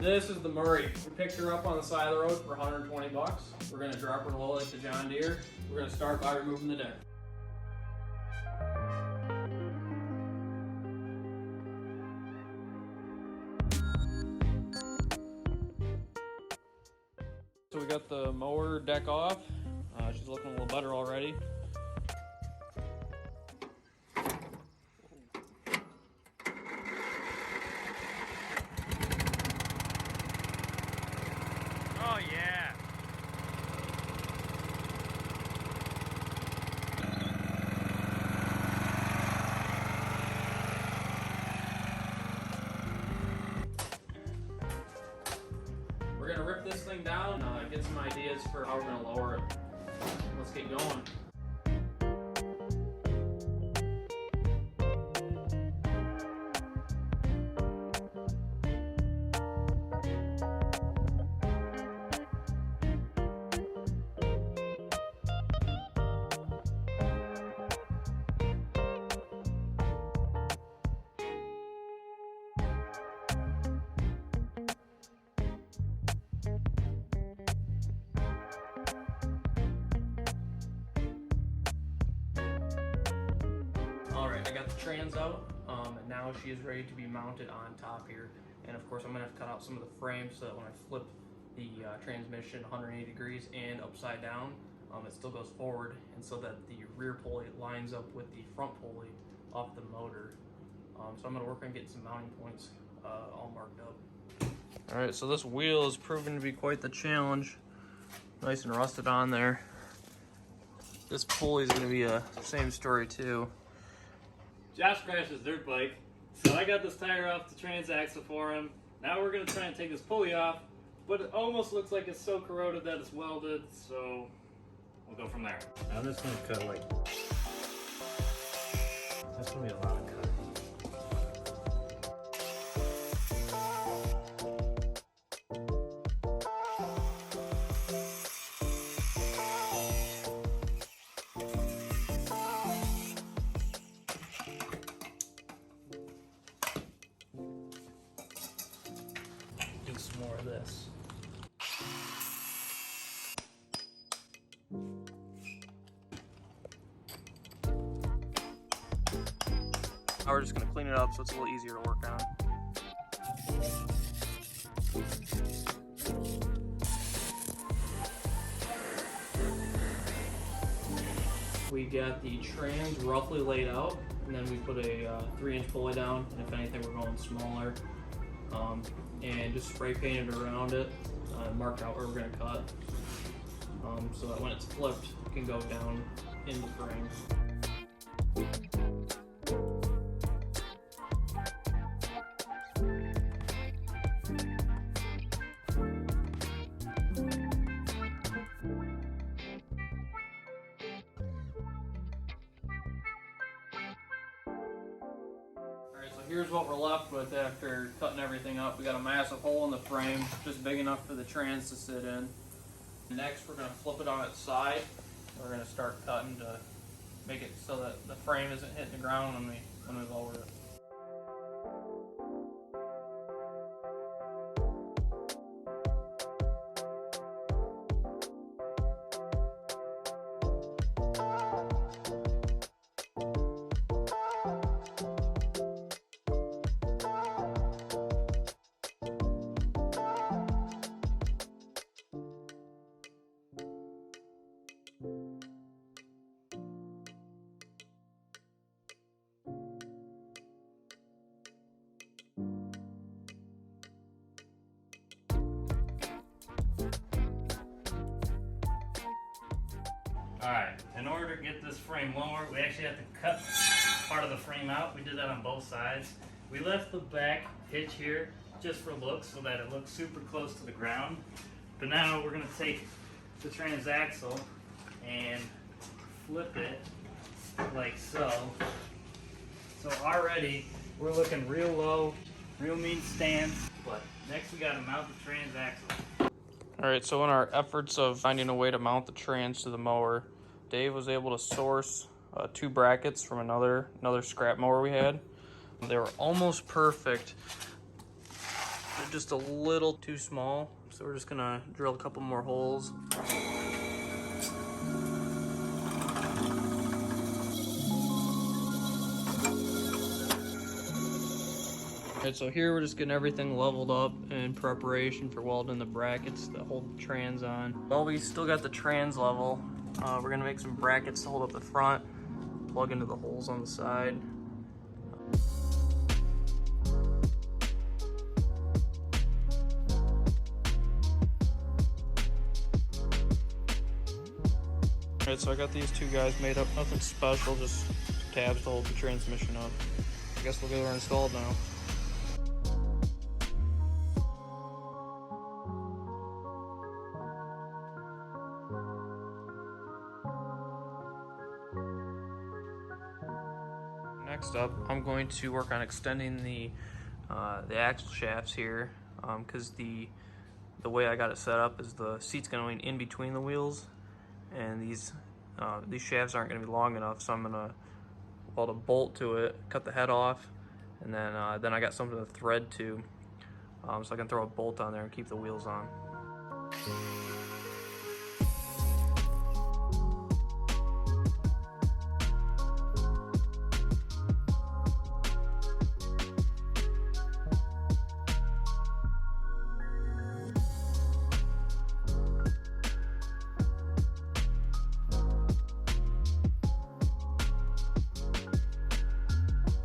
This is the Murray. We picked her up on the side of the road for 120 bucks. We're gonna drop her low like the John Deere. We're gonna start by removing the deck. So we got the mower deck off. She's looking a little better already. Oh yeah. We're gonna rip this thing down, get some ideas for how we're gonna lower it. Let's get going. Alright, I got the trans out, and now she is ready to be mounted on top here. And of course I'm going to have to cut out some of the frames so that when I flip the transmission 180 degrees and upside down, it still goes forward, and so that the rear pulley lines up with the front pulley off the motor. So I'm going to work on getting some mounting points all marked up. Alright, so this wheel is proving to be quite the challenge. Nice and rusted on there. This pulley is going to be a same story too. Josh crashed his dirt bike, so I got this tire off the transaxle for him. Now we're going to try and take this pulley off, but it almost looks like it's so corroded that it's welded, so we'll go from there. I'm just going to cut like... That's going to be a lot of cut. Some more of this. Now we're just going to clean it up so it's a little easier to work on. We got the trans roughly laid out, and then we put a 3-inch pulley down, and if anything we're going smaller. And just spray painted around it, marked out where we're going to cut, so that when it's flipped it can go down in the frame. Here's what we're left with after cutting everything up. We got a massive hole in the frame, just big enough for the trans to sit in. Next, we're going to flip it on its side. We're going to start cutting to make it so that the frame isn't hitting the ground when we lower it. Alright, in order to get this frame lower, we actually have to cut part of the frame out. We did that on both sides. We left the back hitch here just for looks so that it looks super close to the ground. But now we're going to take the transaxle and flip it like so. So already we're looking real low, real mean stance, but next we got to mount the transaxle. Alright, so in our efforts of finding a way to mount the trans to the mower, Dave was able to source 2 brackets from another scrap mower we had. They were almost perfect, They're just a little too small, so we're just gonna drill a couple more holes. Alright, so here we're just getting everything leveled up in preparation for welding the brackets that hold the trans on. Well, we still got the trans level. We're gonna make some brackets to hold up the front, plug into the holes on the side. Alright, so I got these two guys made up, nothing special, just tabs to hold the transmission up. I guess we'll get her installed now. Next up, I'm going to work on extending the axle shafts here, because the way I got it set up is the seat's going in between the wheels, and these shafts aren't going to be long enough, so I'm going to weld a bolt to it, cut the head off, and then I got something to thread to, so I can throw a bolt on there and keep the wheels on.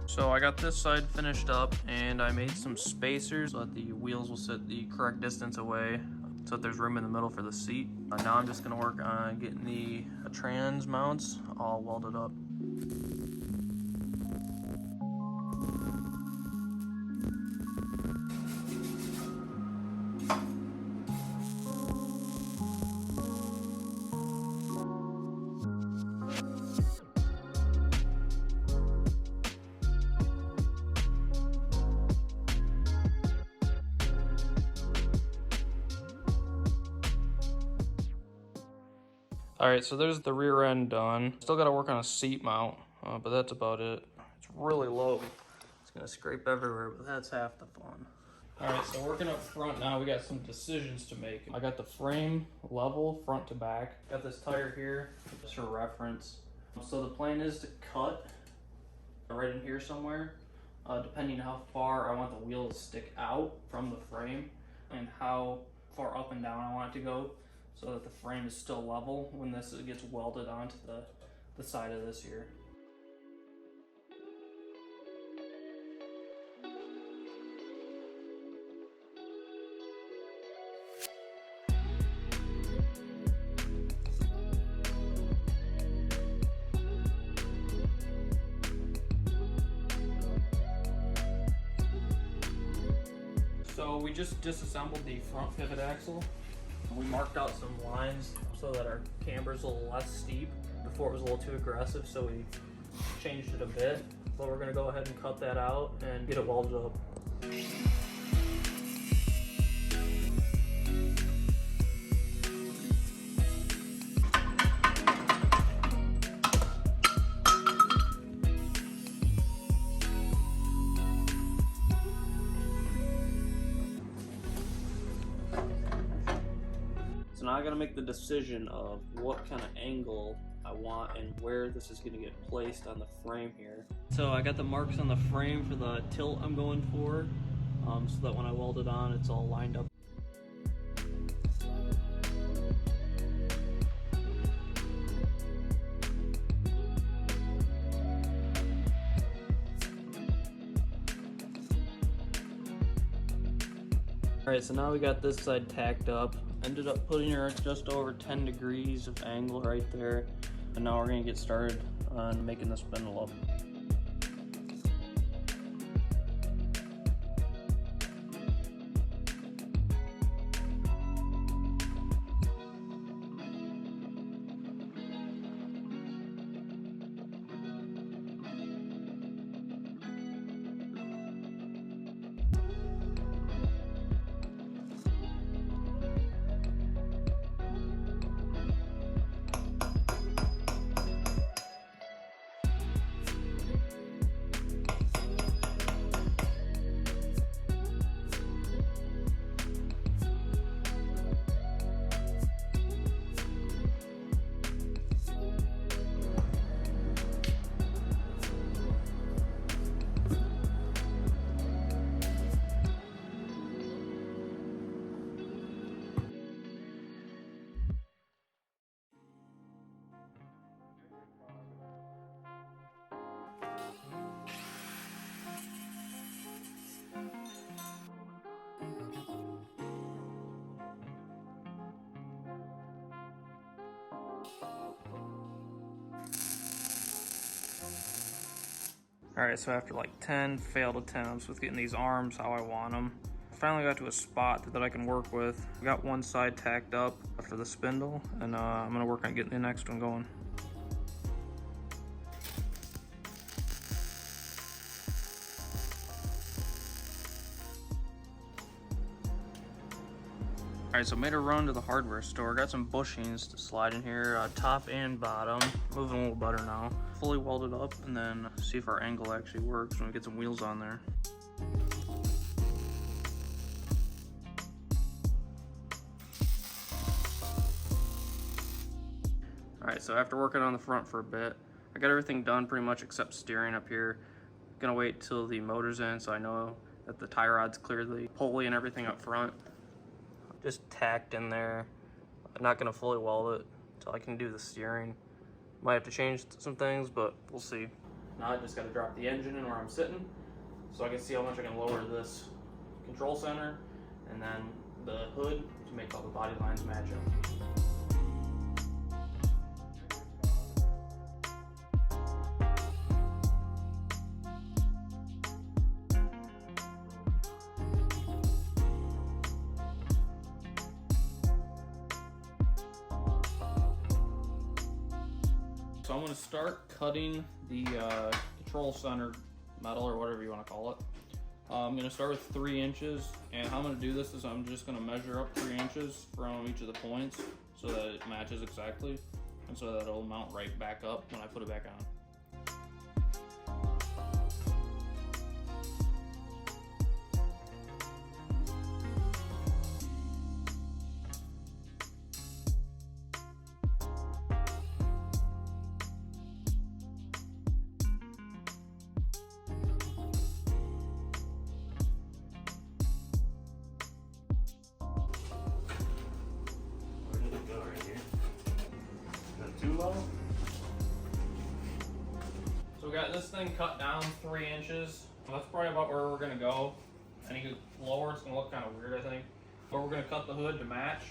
So I got this side finished up, and I made some spacers so that the wheels will sit the correct distance away so that there's room in the middle for the seat. Now I'm just going to work on getting the trans mounts all welded up. Alright, so there's the rear end done. Still got to work on a seat mount, but that's about it. It's really low. It's going to scrape everywhere, but that's half the fun. Alright, so working up front now, we got some decisions to make. I got the frame level front to back. Got this tire here, just for reference. So the plan is to cut right in here somewhere, depending how far I want the wheel to stick out from the frame and how far up and down I want it to go, so that the frame is still level when this gets welded onto the side of this here. So we just disassembled the front pivot axle. We marked out some lines so that our camber is a little less steep. Before it was a little too aggressive, so we changed it a bit. But we're gonna go ahead and cut that out and get it welded up. So now I gotta make the decision of what kind of angle I want and where this is gonna get placed on the frame here. So I got the marks on the frame for the tilt I'm going for, so that when I weld it on, it's all lined up. Alright, so now we got this side tacked up. Ended up putting her just over 10 degrees of angle right there. And now we're gonna get started on making the spindle up. Alright, so after like 10 failed attempts with getting these arms how I want them, I finally got to a spot that I can work with. I got one side tacked up for the spindle, and I'm going to work on getting the next one going. Alright, so I made a run to the hardware store. Got some bushings to slide in here, top and bottom. Moving a little better now. Fully welded up, and then see if our angle actually works when we get some wheels on there. Alright, so after working on the front for a bit, I got everything done pretty much except steering up here. Gonna wait till the motor's in so I know that the tie rod's clear the pulley and everything up front. Just tacked in there. I'm not gonna fully weld it until I can do the steering. Might have to change some things, but we'll see. Now I just gotta drop the engine in where I'm sitting so I can see how much I can lower this control center and then the hood to make all the body lines match up. So I'm going to start cutting the control center metal, or whatever you want to call it. I'm going to start with 3 inches, and how I'm going to do this is I'm just going to measure up 3 inches from each of the points so that it matches exactly, and so that it'll mount right back up when I put it back on. Too low? So we got this thing cut down 3 inches. That's probably about where we're gonna go. Any lower, it's gonna look kind of weird, I think. But we're gonna cut the hood to match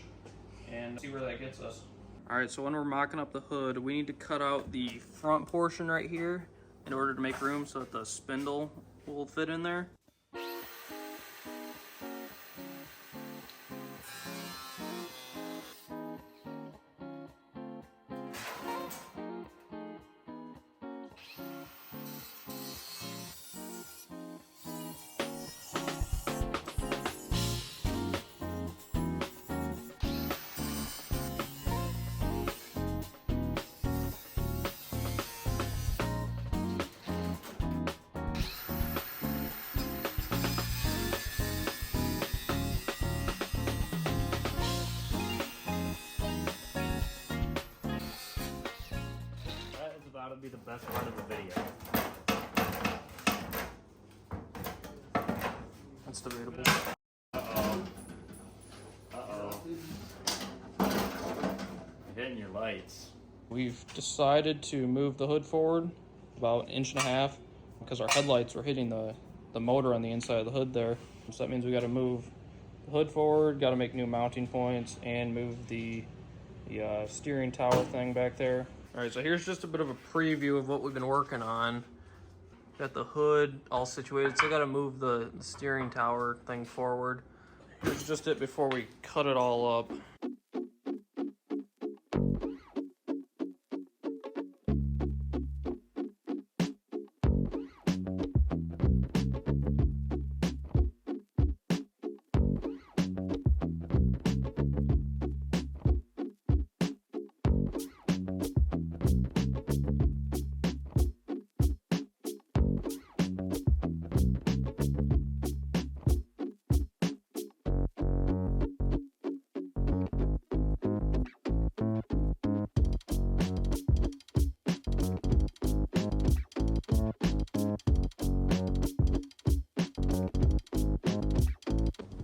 and see where that gets us. All right, so when we're mocking up the hood, we need to cut out the front portion right here in order to make room so that the spindle will fit in there. That would be the best part of the video. That's debatable. Uh-oh. Uh-oh. You're hitting your lights. We've decided to move the hood forward about 1.5 inches because our headlights were hitting the motor on the inside of the hood there. So that means we got to move the hood forward, got to make new mounting points, and move the steering tower thing back there. All right, so here's just a bit of a preview of what we've been working on. Got the hood all situated, so I got to move the steering tower thing forward. This is just it before we cut it all up.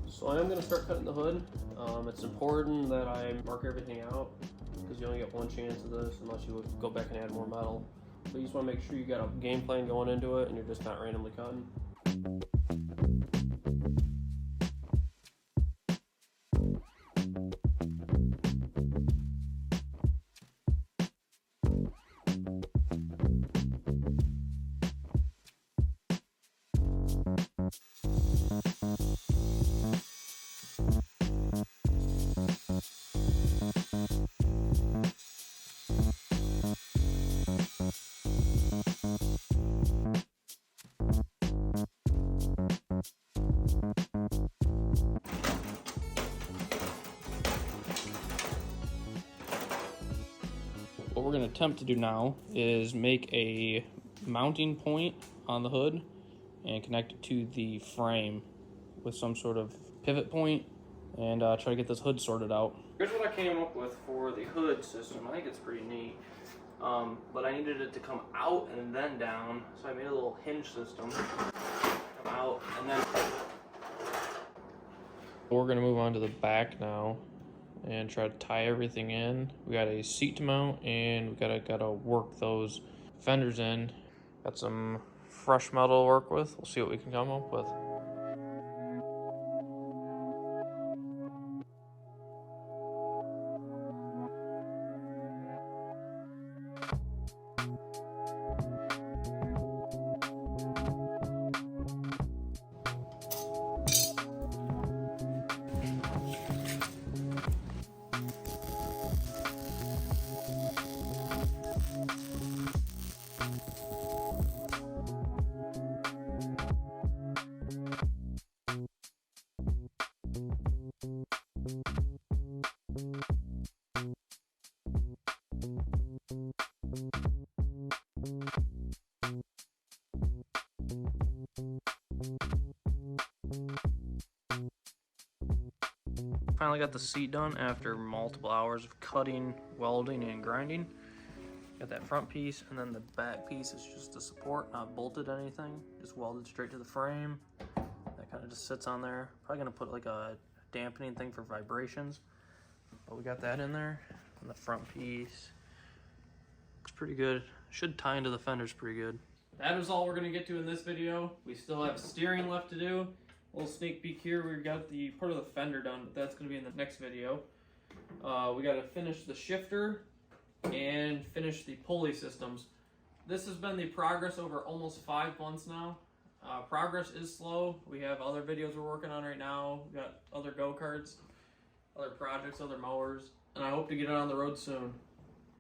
So I am going to start cutting the hood. It's important that I mark everything out because you only get one chance of this unless you go back and add more metal. But you just want to make sure you got a game plan going into it and you're just not randomly cutting. What we're going to attempt to do now is make a mounting point on the hood and connect it to the frame with some sort of pivot point and try to get this hood sorted out. Here's what I came up with for the hood system. I think it's pretty neat. But I needed it to come out and then down, so I made a little hinge system. Come out and then... We're going to move on to the back now and try to tie everything in. We got a seat to mount and we gotta work those fenders in. Got some fresh metal to work with. We'll see what we can come up with. Finally got the seat done after multiple hours of cutting, welding, and grinding. Got that front piece, and then the back piece is just the support, not bolted anything, just welded straight to the frame. That kind of just sits on there. Probably gonna put like a dampening thing for vibrations, but we got that in there. And the front piece looks pretty good. Should tie into the fenders pretty good. That is all we're gonna get to in this video. We still have steering left to do. Little sneak peek here, we got the part of the fender done, but that's going to be in the next video. We got to finish the shifter and finish the pulley systems. This has been the progress over almost 5 months now. Progress is slow. We have other videos we're working on right now. We got other go-karts, other projects, other mowers, and I hope to get it on the road soon.